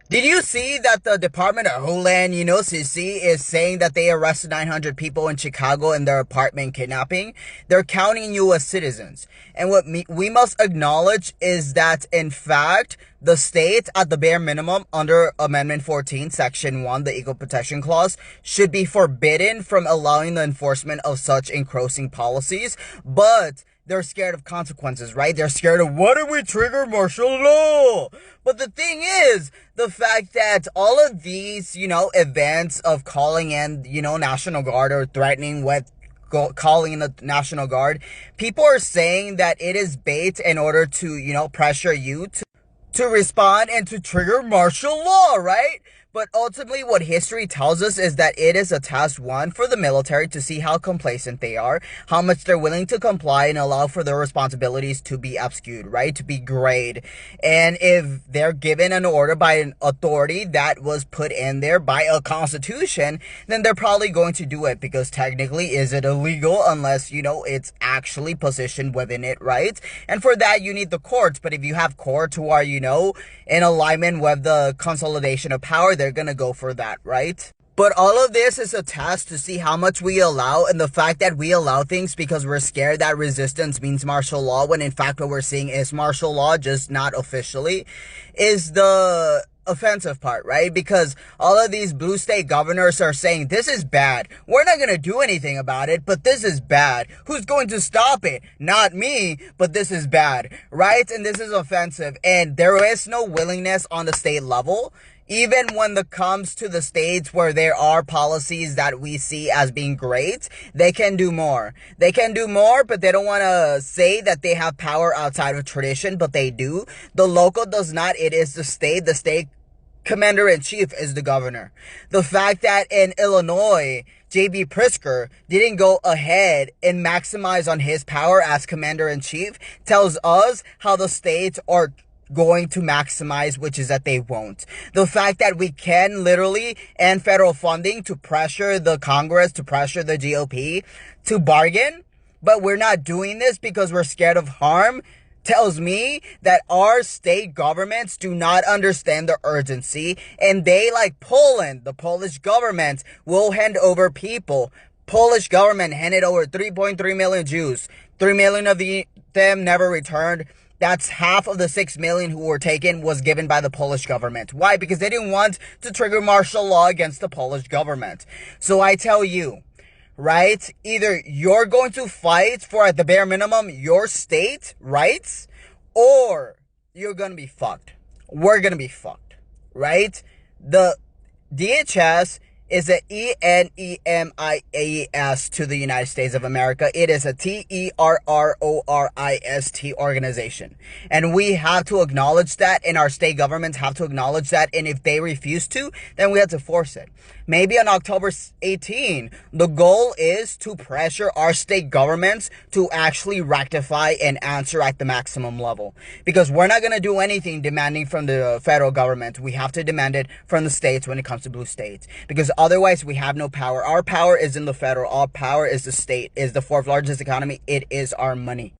Did you see that the Department of Homeland, CC, is saying that they arrested 900 people in Chicago in their apartment kidnapping? They're counting U.S. citizens. And what we must acknowledge is that, in fact, the state, at the bare minimum, under Amendment 14, Section 1, the Equal Protection Clause, should be forbidden from allowing the enforcement of such engrossing policies. But they're scared of consequences, right? They're scared of, what if we trigger martial law? But the thing is, the fact that all of these, events of calling in, National Guard or threatening with calling in the National Guard, people are saying that it is bait in order to, pressure you to respond and to trigger martial law, right? But ultimately, what history tells us is that it is a test, one, for the military to see how complacent they are, how much they're willing to comply and allow for their responsibilities to be obscured, right? To be grayed. And if they're given an order by an authority that was put in there by a constitution, then they're probably going to do it, because technically, is it illegal unless, it's actually positioned within it, right? And for that, you need the courts. But if you have courts who are, in alignment with the consolidation of power, they're gonna go for that, right? But all of this is a test to see how much we allow, and the fact that we allow things because we're scared that resistance means martial law, when in fact what we're seeing is martial law, just not officially, is the offensive part, right? Because all of these blue state governors are saying, this is bad. We're not going to do anything about it, but this is bad. Who's going to stop it? Not me, but this is bad, right? And this is offensive. And there is no willingness on the state level. Even when it comes to the states where there are policies that we see as being great, they can do more. They can do more, but they don't want to say that they have power outside of tradition, but they do. The local does not. It is the state. The state commander-in-chief is the governor. The fact that in Illinois, J.B. Pritzker didn't go ahead and maximize on his power as commander-in-chief tells us how the states are going to maximize, which is that they won't. The fact that we can literally end federal funding to pressure the Congress, to pressure the GOP to bargain, but we're not doing this because we're scared of harm, tells me that our state governments do not understand the urgency, and they, like Poland, the Polish government, will hand over people. Polish government handed over 3.3 million Jews. 3 million of them never returned. That's half of the 6 million who were taken was given by the Polish government. Why? Because they didn't want to trigger martial law against the Polish government. So I tell you, right? Either you're going to fight for, at the bare minimum, your state rights, or you're going to be fucked. We're going to be fucked, right? The DHS is a ENEMIAS to the United States of America. It is a TERRORIST organization. And we have to acknowledge that, and our state governments have to acknowledge that. And if they refuse to, then we have to force it. Maybe on October 18, the goal is to pressure our state governments to actually rectify and answer at the maximum level. Because we're not going to do anything demanding from the federal government. We have to demand it from the states when it comes to blue states. Because otherwise, we have no power. Our power is in the federal. Our power is the state, is the fourth largest economy. It is our money.